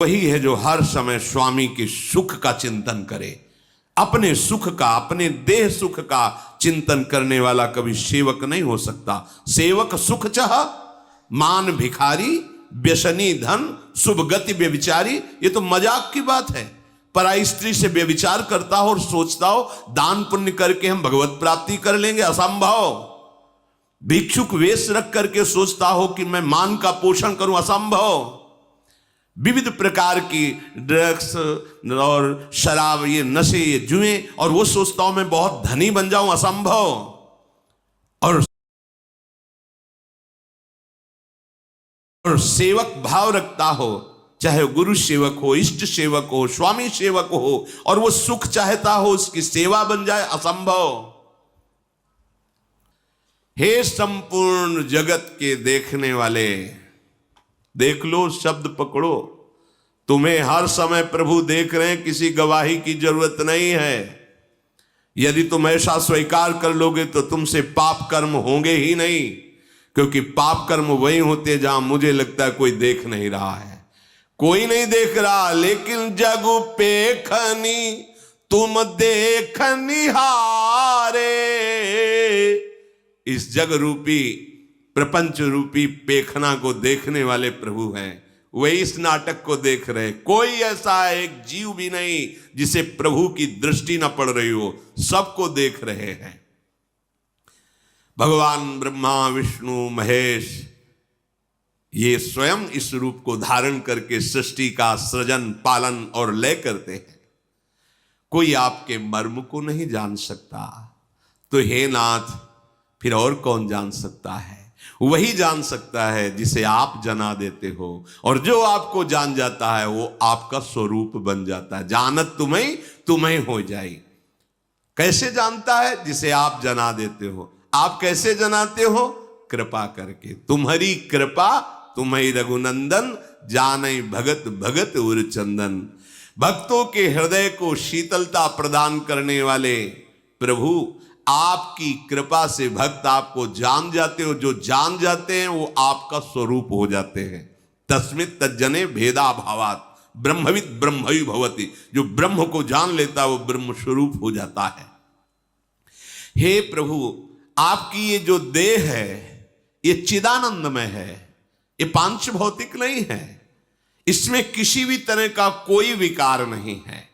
वही है जो हर समय स्वामी के सुख का चिंतन करे। अपने सुख का, अपने देह सुख का चिंतन करने वाला कभी सेवक नहीं हो सकता। सेवक सुख चाह, मान भिखारी, व्यसनी धन, शुभ गति व्यभिचारी। ये तो मजाक की बात है। पराई स्त्री से व्यभिचार करता हो और सोचता हो दान पुण्य करके हम भगवत प्राप्ति कर लेंगे, असंभव। भिक्षुक वेश रख करके सोचता हो कि मैं मान का पोषण करूं, असंभव। विविध प्रकार की ड्रग्स और शराब, ये नशे, ये जुए, और वो सोचता हूं मैं बहुत धनी बन जाऊं, असंभव। और सेवक भाव रखता हो, चाहे गुरु सेवक हो, इष्ट सेवक हो, स्वामी सेवक हो, और वो सुख चाहता हो उसकी सेवा बन जाए, असंभव। हे संपूर्ण जगत के देखने वाले, देख लो, शब्द पकड़ो। तुम्हें हर समय प्रभु देख रहे हैं, किसी गवाही की जरूरत नहीं है। यदि तुम ऐसा स्वीकार कर लोगे तो तुमसे पाप कर्म होंगे ही नहीं, क्योंकि पाप कर्म वही होते जहां मुझे लगता है कोई देख नहीं रहा है। कोई नहीं देख रहा, लेकिन जग पेखनी तुम देखनी हारे। इस जग रूपी, प्रपंच रूपी पेखना को देखने वाले प्रभु हैं। वही इस नाटक को देख रहे। कोई ऐसा एक जीव भी नहीं जिसे प्रभु की दृष्टि न पड़ रही हो, सबको देख रहे हैं। भगवान ब्रह्मा, विष्णु, महेश, ये स्वयं इस रूप को धारण करके सृष्टि का सृजन, पालन और लय करते हैं। कोई आपके मर्म को नहीं जान सकता, तो हे नाथ, फिर और कौन जान सकता है? वही जान सकता है जिसे आप जना देते हो, और जो आपको जान जाता है वो आपका स्वरूप बन जाता है। जानत तुम्हें तुम्हें हो जाई। कैसे जानता है? जिसे आप जना देते हो। आप कैसे जनाते हो? कृपा करके। तुम्हारी कृपा तुम्हें रघुनंदन, जाने भगत भगत उर चंदन। भक्तों के हृदय को शीतलता प्रदान करने वाले प्रभु, आपकी कृपा से भक्त आपको जान जाते हो। जो जान जाते हैं वो आपका स्वरूप हो जाते हैं। तस्मित् तज्जने भेदा भावात ब्रह्मविद ब्रह्मवि भवति। जो ब्रह्म को जान लेता है वो ब्रह्म स्वरूप हो जाता है। हे प्रभु, आपकी ये जो देह है ये चिदानंदमय है, ये पांच भौतिक नहीं है। इसमें किसी भी तरह का कोई विकार नहीं है।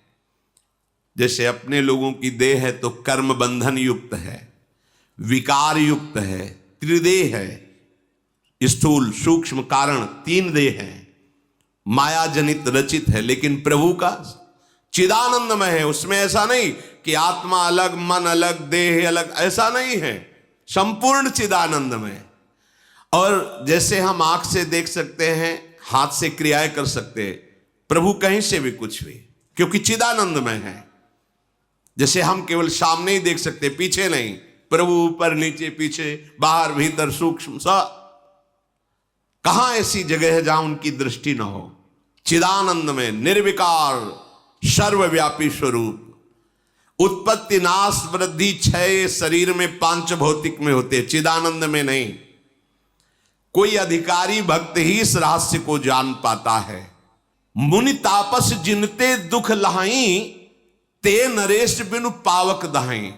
जैसे अपने लोगों की देह है तो कर्म बंधन युक्त है, विकार युक्त है, त्रिदेह है, स्थूल सूक्ष्म कारण, तीन देह है, माया जनित रचित है। लेकिन प्रभु का चिदानंदमय है। उसमें ऐसा नहीं कि आत्मा अलग, मन अलग, देह अलग, ऐसा नहीं है। संपूर्ण चिदानंदमय। और जैसे हम आंख से देख सकते हैं, हाथ से क्रियाएं कर सकते हैं, प्रभु कहीं से भी कुछ भी, क्योंकि चिदानंदमय है। जैसे हम केवल सामने ही देख सकते, पीछे नहीं। प्रभु ऊपर नीचे, पीछे, बाहर भीतर, सूक्ष्म सा। कहां ऐसी जगह है जहां उनकी दृष्टि न हो? चिदानंद में निर्विकार सर्वव्यापी स्वरूप। उत्पत्ति, नाश, वृद्धि, क्षय शरीर में पांच भौतिक में होते, चिदानंद में नहीं। कोई अधिकारी भक्त ही इस रहस्य को जान पाता है। मुनि तापस जिनते दुख लहाई, ते नरेश बिनु पावक दहाई।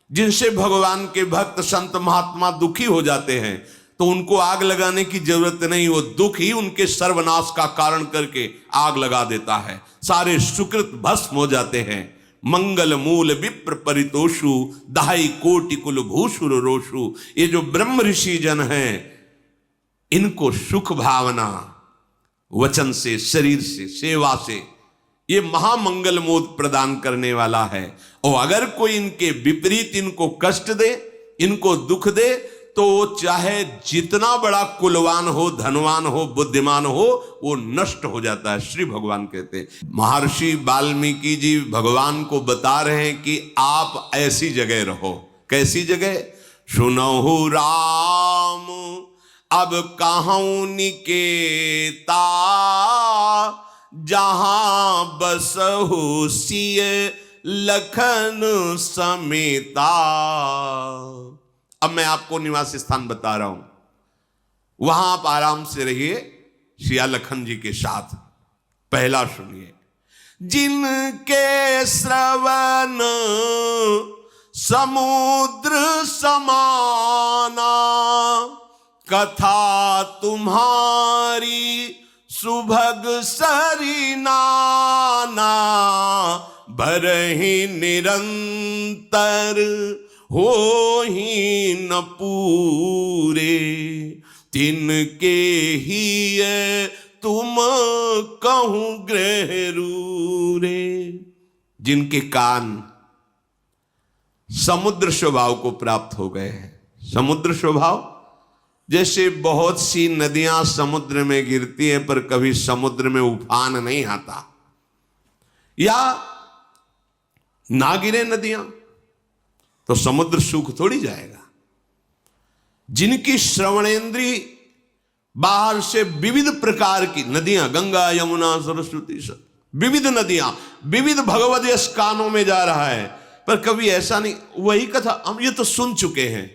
जिनसे भगवान के भक्त संत महात्मा दुखी हो जाते हैं तो उनको आग लगाने की जरूरत नहीं। वो दुख ही उनके सर्वनाश का कारण करके आग लगा देता है। सारे सुकृत भस्म हो जाते हैं। मंगल मूल विप्र परितोषु, दहाई कोटि कुल भूषुर रोषु। ये जो ब्रह्म ऋषि जन हैं, इनको सुख भावना वचन से, शरीर से, सेवा से, ये महामंगल मोद प्रदान करने वाला है। और अगर कोई इनके विपरीत इनको कष्ट दे, इनको दुख दे, तो चाहे जितना बड़ा कुलवान हो, धनवान हो, बुद्धिमान हो, वो नष्ट हो जाता है। श्री भगवान कहते हैं, महर्षि वाल्मीकि जी भगवान को बता रहे हैं कि आप ऐसी जगह रहो। कैसी जगह? सुनहु राम अब कहूं निकेता, जहां बसहु सिय लखन समेता। अब मैं आपको निवास स्थान बता रहा हूं। वहां आप आराम से रहिए सिया लखन जी के साथ। पहला सुनिए। जिनके श्रवण समुद्र समाना, कथा तुम्हारी सुभग सरिनाना, भरहि निरंतर हो ही न पूरे, तिनके ही तुम कहूं ग्रह रूरे। जिनके कान समुद्र स्वभाव को प्राप्त हो गए हैं। समुद्र स्वभाव जैसे बहुत सी नदियां समुद्र में गिरती हैं पर कभी समुद्र में उफान नहीं आता, या ना गिरे नदियां तो समुद्र सूख थोड़ी जाएगा। जिनकी श्रवणेंद्री बाहर से विविध प्रकार की नदियां, गंगा यमुना सरस्वती, सब विविध नदियां, विविध भगवद यश कानों में जा रहा है, पर कभी ऐसा नहीं, वही कथा हम ये तो सुन चुके हैं,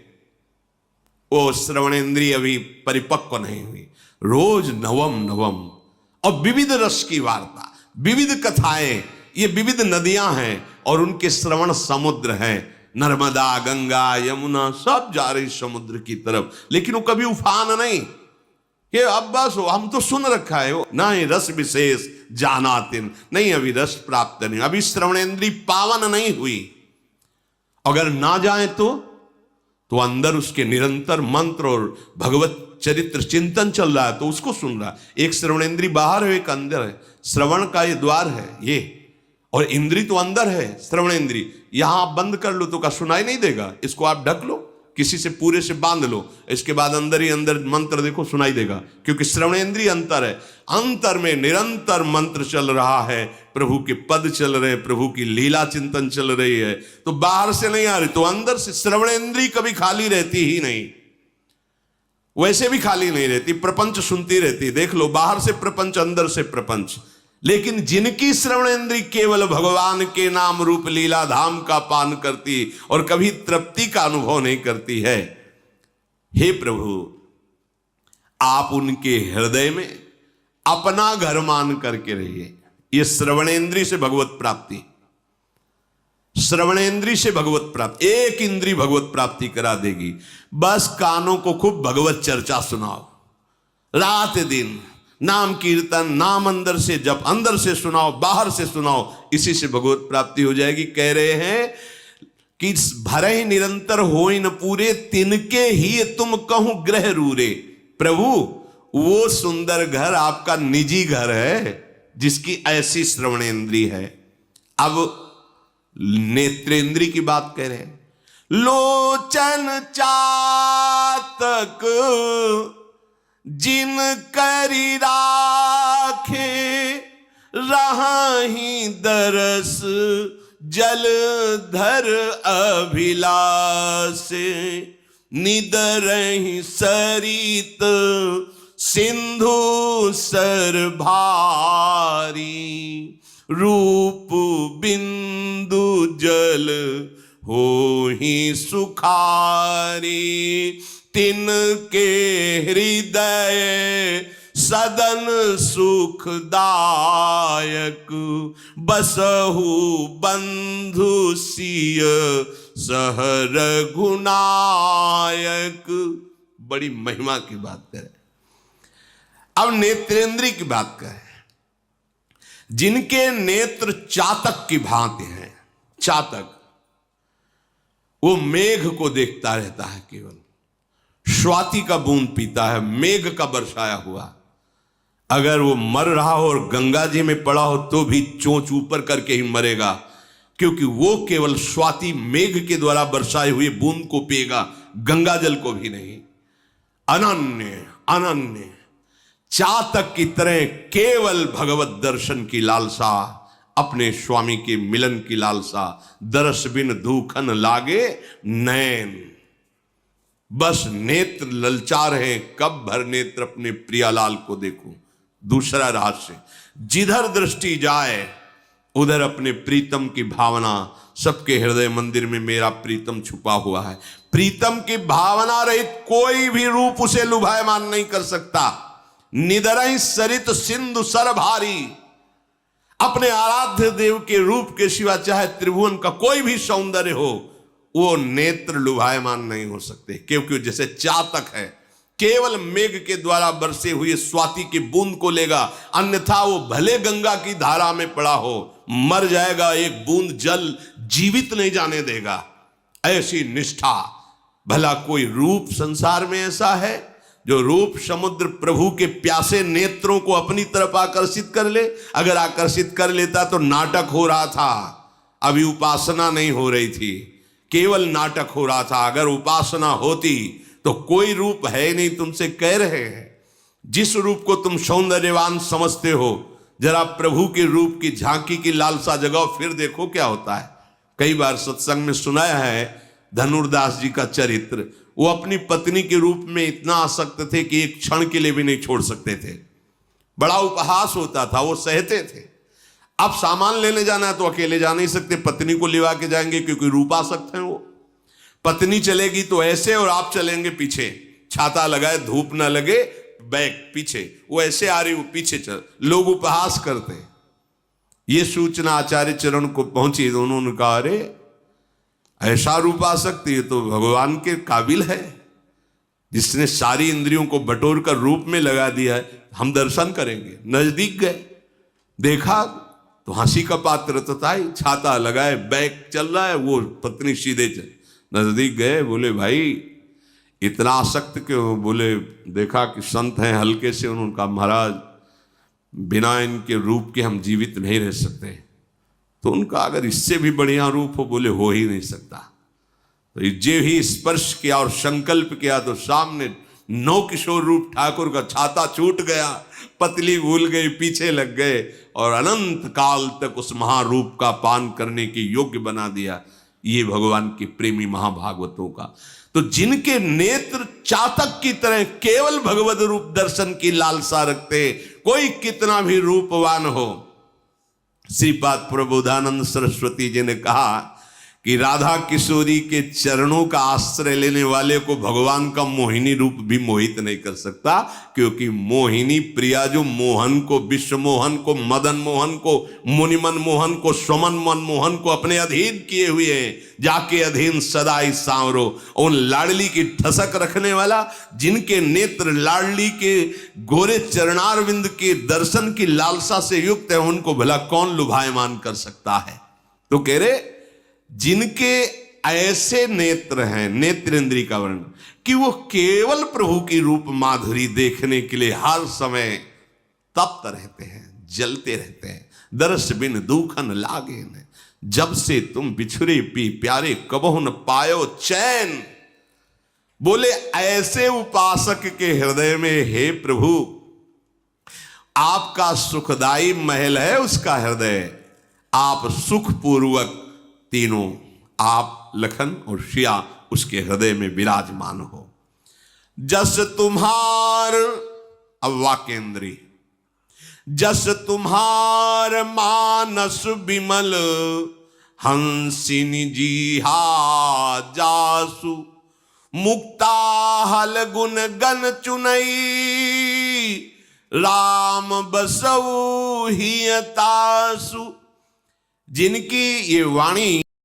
वो श्रवणेंद्रिय अभी परिपक्व नहीं हुई। रोज नवम नवम और विविध रस की वार्ता, विविध कथाएं, ये विविध नदियां हैं और उनके श्रवण समुद्र हैं। नर्मदा, गंगा, यमुना सब जा रही समुद्र की तरफ, लेकिन वो कभी उफान नहीं। ये अब बस हम तो सुन रखा है, वो ना ही रस विशेष जानातिन, नहीं अभी रस प्राप्त नहीं, अभी श्रवणेंद्री पावन नहीं हुई। अगर ना जाए तो अंदर उसके निरंतर मंत्र और भगवत चरित्र चिंतन चल रहा है तो उसको सुन रहा है। एक श्रवणेंद्री बाहर है, एक अंदर है। श्रवण का ये द्वार है ये, और इंद्री तो अंदर है श्रवणेंद्री। यहां आप बंद कर लो तो क्या सुनाई नहीं देगा? इसको आप ढक लो, किसी से पूरे से बांध लो, इसके बाद अंदर ही अंदर मंत्र देखो सुनाई देगा, क्योंकि श्रवणेंद्री अंतर है। अंतर में निरंतर मंत्र चल रहा है, प्रभु के पद चल रहे हैं, प्रभु की लीला चिंतन चल रही है, तो बाहर से नहीं आ रही, तो अंदर से श्रवणेंद्री कभी खाली रहती ही नहीं। वैसे भी खाली नहीं रहती, प्रपंच सुनती रहती। देख लो, बाहर से प्रपंच, अंदर से प्रपंच। लेकिन जिनकी श्रवणेंद्री केवल भगवान के नाम रूप लीला धाम का पान करती और कभी तृप्ति का अनुभव नहीं करती है, हे प्रभु आप उनके हृदय में अपना घर मान करके रहिए। ये श्रवणेंद्री से भगवत प्राप्ति, श्रवणेंद्री से भगवत प्राप्ति, एक इंद्री भगवत प्राप्ति करा देगी। बस कानों को खूब भगवत चर्चा सुनाओ, रात दिन नाम कीर्तन, नाम अंदर से जप, अंदर से सुनाओ, बाहर से सुनाओ, इसी से भगवत प्राप्ति हो जाएगी। कह रहे हैं कि भरे निरंतर होई न पूरे, तिनके ही तुम कहूं ग्रह रूरे। प्रभु वो सुंदर घर आपका निजी घर है जिसकी ऐसी श्रवणेंद्री है। अब नेत्रेंद्री की बात कह रहे हैं। लोचन चातक जिन करी राखे, रही दरस जलधर अभिलाष, निदरहि सरित सिंधु सर भारी, रूप बिंदु जल हो ही सुखारी, तिनके हृदय सदन सुखदायक, बसहु बंधु सिय सह रघुनायक। बड़ी महिमा की बात करें। अब नेत्रेंद्री की बात करें। जिनके नेत्र चातक की भांति हैं, चातक वो मेघ को देखता रहता है, केवल स्वाति का बूंद पीता है, मेघ का बरसाया हुआ। अगर वो मर रहा हो और गंगा जी में पड़ा हो तो भी चोंच ऊपर करके ही मरेगा, क्योंकि वो केवल स्वाति मेघ के द्वारा बरसाए हुए बूंद को पिएगा, गंगा जल को भी नहीं। अनन्य अनन्य चातक की तरह केवल भगवत दर्शन की लालसा, अपने स्वामी के मिलन की लालसा, दरस बिन धूखन लागे नैन। बस नेत्र ललचा रहे, कब भर नेत्र अपने प्रियालाल को देखूं। दूसरा रहस्य, जिधर दृष्टि जाए उधर अपने प्रीतम की भावना। सबके हृदय मंदिर में मेरा प्रीतम छुपा हुआ है। प्रीतम की भावना रहित कोई भी रूप उसे लुभायमान नहीं कर सकता। निदरहि सरित सिंधु सर भारी, अपने आराध्य देव के रूप के सिवा चाहे त्रिभुवन का कोई भी सौंदर्य हो, वो नेत्र लुभायमान नहीं हो सकते, क्योंकि जैसे चातक है केवल मेघ के द्वारा बरसे हुए स्वाति की बूंद को लेगा, अन्यथा वो भले गंगा की धारा में पड़ा हो मर जाएगा, एक बूंद जल जीवित नहीं जाने देगा। ऐसी निष्ठा। भला कोई रूप संसार में ऐसा है जो रूप समुद्र प्रभु के प्यासे नेत्रों को अपनी तरफ आकर्षित कर ले? अगर आकर्षित कर लेता तो नाटक हो रहा था, अभी उपासना नहीं हो रही थी, केवल नाटक हो रहा था। अगर उपासना होती तो कोई रूप है नहीं, तुमसे कह रहे हैं। जिस रूप को तुम सौंदर्यवान समझते हो, जरा प्रभु के रूप की झांकी की लालसा जगाओ, फिर देखो क्या होता है। कई बार सत्संग में सुनाया है धनुर्दास जी का चरित्र। वो अपनी पत्नी के रूप में इतना आसक्त थे कि एक क्षण के लिए भी नहीं छोड़ सकते थे। बड़ा उपहास होता था, वो सहते थे। अब सामान लेने जाना है तो अकेले जा नहीं सकते, पत्नी को लिवा के जाएंगे, क्योंकि रूपासक्त हैं वो। पत्नी चलेगी तो ऐसे और आप चलेंगे पीछे, छाता लगाए धूप ना लगे, बैक पीछे, वो ऐसे आ रही वो पीछे चल, लोग उपहास करते। ये सूचना आचार्य चरण को पहुंची तो उन्होंने कहा, अरे ऐसा रूपासक्त ये तो भगवान के काबिल है, जिसने सारी इंद्रियों को बटोर कर रूप में लगा दिया है, हम दर्शन करेंगे। नजदीक गए, देखा तो हंसी का पात्र तो था ही, छाता लगाए बैक चल रहा है, वो पत्नी सीधे चल। नजदीक गए, बोले भाई इतना आसक्त क्यों? बोले देखा कि संत हैं, हल्के से। उन्होंने कहा महाराज बिना इनके रूप के हम जीवित नहीं रह सकते। तो उनका अगर इससे भी बढ़िया रूप हो, बोले हो ही नहीं सकता। तो जे ही स्पर्श किया और संकल्प किया तो सामने नौ किशोर रूप ठाकुर का छाता छूट गया, पतली भूल गई, पीछे लग गए और अनंत काल तक उस महारूप का पान करने के योग्य बना दिया। ये भगवान के प्रेमी महाभागवतों का। तो जिनके नेत्र चातक की तरह केवल भगवत रूप दर्शन की लालसा रखते, कोई कितना भी रूपवान हो। श्रीपाद प्रबोधानंद सरस्वती जी ने कहा कि राधा किशोरी के चरणों का आश्रय लेने वाले को भगवान का मोहिनी रूप भी मोहित नहीं कर सकता, क्योंकि मोहिनी प्रिया जो मोहन को, विश्व मोहन को, मदन मोहन को, मुनिमन मोहन को, स्वमन मनमोहन को अपने अधीन किए हुए हैं। जाके अधीन सदाई सांवरो, उन लाडली की ठसक रखने वाला, जिनके नेत्र लाडली के गोरे चरणारविंद के दर्शन की लालसा से युक्त है, उनको भला कौन लुभायमान कर सकता है? तो कह रहे जिनके ऐसे नेत्र हैं, नेत्र इंद्री का वर्णन, कि वो केवल प्रभु की रूप माधुरी देखने के लिए हर समय तप्त रहते हैं, जलते रहते हैं। दर्श बिन दुखन लागे न, जब से तुम बिछुरे पी प्यारे कबहु न पायो चैन। बोले ऐसे उपासक के हृदय में, हे प्रभु आपका सुखदाई महल है उसका हृदय, आप सुखपूर्वक तीनों, आप लखन और शिया उसके हृदय में विराजमान हो। जस तुम्हार, अब वाक्येंद्री, जस तुम्हार मानस विमल हंसिनी जीहा जासु, मुक्ता हल गुण गन चुनई, राम बसऊ हियतासु। जिनकी ये वाणी